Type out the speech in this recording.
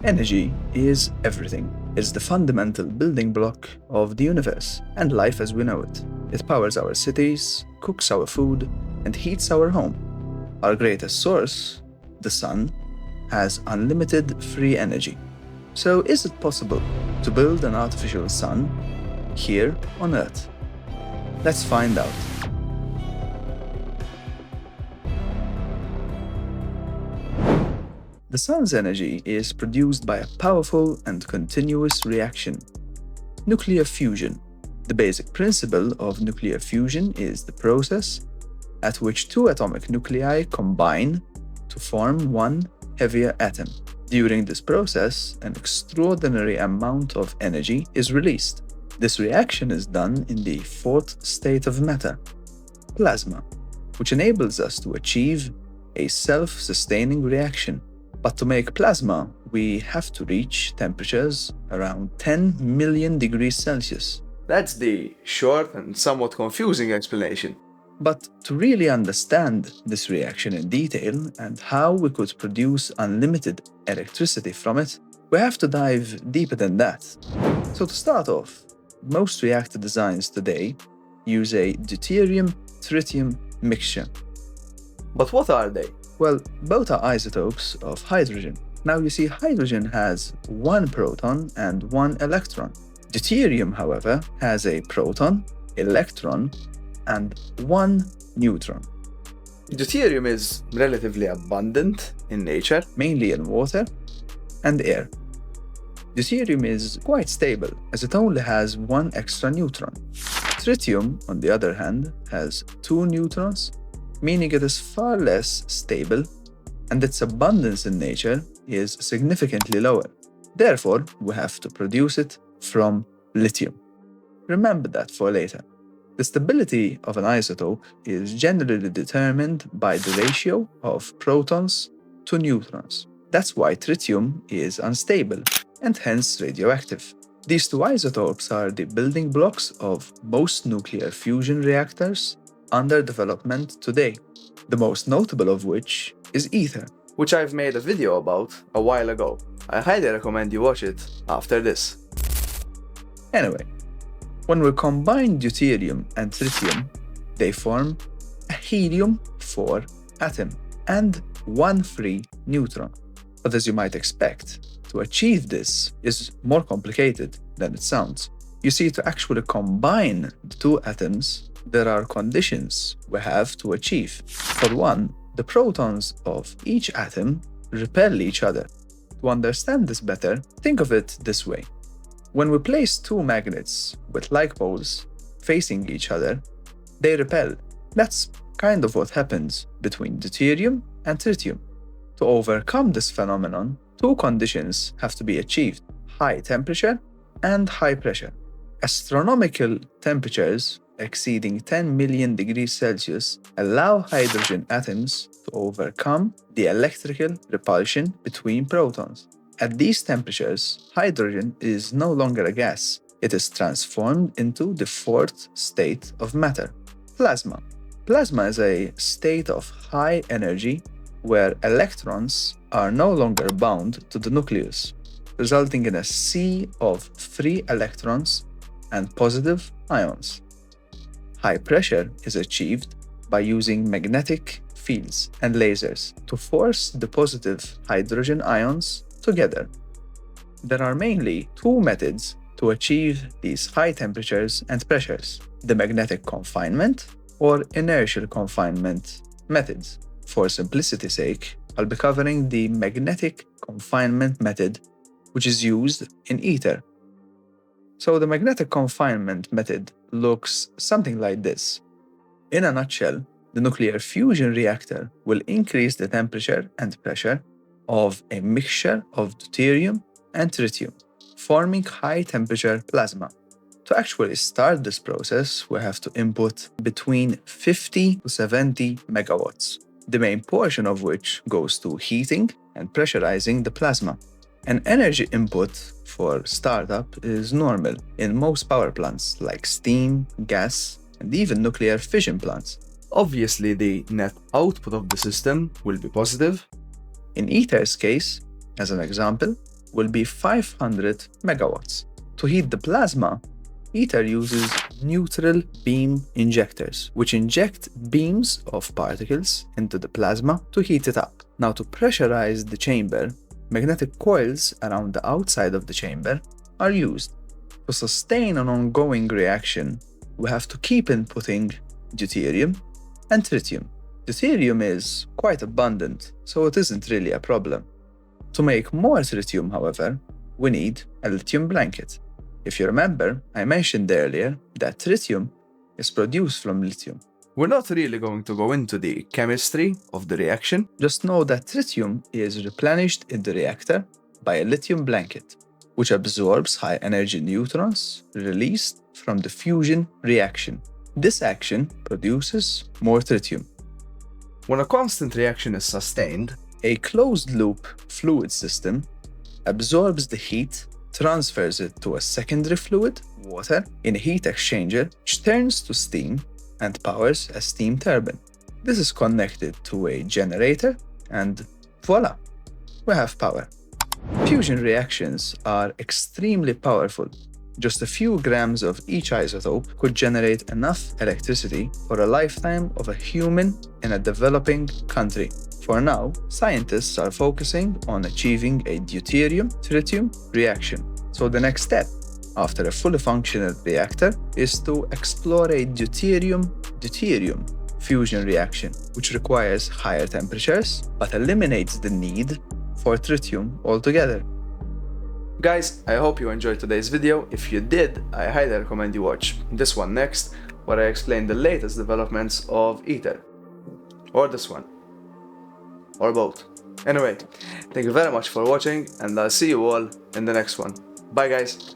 Energy is everything. It's the fundamental building block of the universe and life as we know it. It powers our cities, cooks our food, and heats our home. Our greatest source, the sun, has unlimited free energy. So is it possible to build an artificial sun here on Earth? Let's find out. The sun's energy is produced by a powerful and continuous reaction, nuclear fusion. The basic principle of nuclear fusion is the process at which two atomic nuclei combine to form one heavier atom. During this process, an extraordinary amount of energy is released. This reaction is done in the fourth state of matter, plasma, which enables us to achieve a self-sustaining reaction. But to make plasma, we have to reach temperatures around 10 million degrees Celsius. That's the short and somewhat confusing explanation. But to really understand this reaction in detail and how we could produce unlimited electricity from it, we have to dive deeper than that. So to start off, most reactor designs today use a Deuterium Tritium mixture. But what are they? Well, both are isotopes of hydrogen. Now you see, hydrogen has one proton and one electron. Deuterium, however, has a proton, electron, and one neutron. Deuterium is relatively abundant in nature, mainly in water and air. Deuterium is quite stable, as it only has one extra neutron. Tritium, on the other hand, has two neutrons, meaning it is far less stable, and its abundance in nature is significantly lower. Therefore, we have to produce it from lithium. Remember that for later. The stability of an isotope is generally determined by the ratio of protons to neutrons. That's why tritium is unstable and hence radioactive. These two isotopes are the building blocks of most nuclear fusion reactors under development today, the most notable of which is ITER, which I've made a video about a while ago. I highly recommend you watch it after this. Anyway, when we combine deuterium and tritium, they form a helium-4 atom and one free neutron. But as you might expect, to achieve this is more complicated than it sounds. You see, to actually combine the two atoms, there are conditions we have to achieve. For one, the protons of each atom repel each other. To understand this better, think of it this way. When we place two magnets with like poles facing each other, they repel. That's kind of what happens between deuterium and tritium. To overcome this phenomenon, two conditions have to be achieved: high temperature and high pressure. Astronomical temperatures exceeding 10 million degrees Celsius allow hydrogen atoms to overcome the electrical repulsion between protons. At these temperatures, hydrogen is no longer a gas. It is transformed into the fourth state of matter, plasma. Plasma is a state of high energy where electrons are no longer bound to the nucleus, resulting in a sea of free electrons and positive ions. High pressure is achieved by using magnetic fields and lasers to force the positive hydrogen ions together. There are mainly two methods to achieve these high temperatures and pressures: the magnetic confinement or inertial confinement methods. For simplicity's sake, I'll be covering the magnetic confinement method, which is used in ITER. So the magnetic confinement method looks something like this. In a nutshell, the nuclear fusion reactor will increase the temperature and pressure of a mixture of deuterium and tritium, forming high-temperature plasma. To actually start this process, we have to input between 50 to 70 megawatts, the main portion of which goes to heating and pressurizing the plasma. An energy input for startup is normal in most power plants like steam, gas, and even nuclear fission plants. Obviously, the net output of the system will be positive. In ITER's case, as an example, will be 500 megawatts. To heat the plasma, ITER uses neutral beam injectors, which inject beams of particles into the plasma to heat it up. Now, to pressurize the chamber, magnetic coils around the outside of the chamber are used. To sustain an ongoing reaction, we have to keep inputting deuterium and tritium. Deuterium is quite abundant, so it isn't really a problem. To make more tritium, however, we need a lithium blanket. If you remember, I mentioned earlier that tritium is produced from lithium. We're not really going to go into the chemistry of the reaction. Just know that tritium is replenished in the reactor by a lithium blanket, which absorbs high-energy neutrons released from the fusion reaction. This action produces more tritium. When a constant reaction is sustained, A closed-loop fluid system absorbs the heat, transfers it to a secondary fluid, water, in a heat exchanger, which turns to steam and powers a steam turbine. This is connected to a generator, and voila, we have power. Fusion reactions are extremely powerful. Just a few grams of each isotope could generate enough electricity for a lifetime of a human in a developing country. For now, scientists are focusing on achieving a deuterium-tritium reaction. So the next step, after a fully functional reactor, is to explore a deuterium-deuterium fusion reaction, which requires higher temperatures but eliminates the need for tritium altogether. guys, I hope you enjoyed today's video. If you did, I highly recommend you watch this one next, where I explain the latest developments of ITER. Or this one. Or both. Anyway, thank you very much for watching, and I'll see you all in the next one. Bye guys!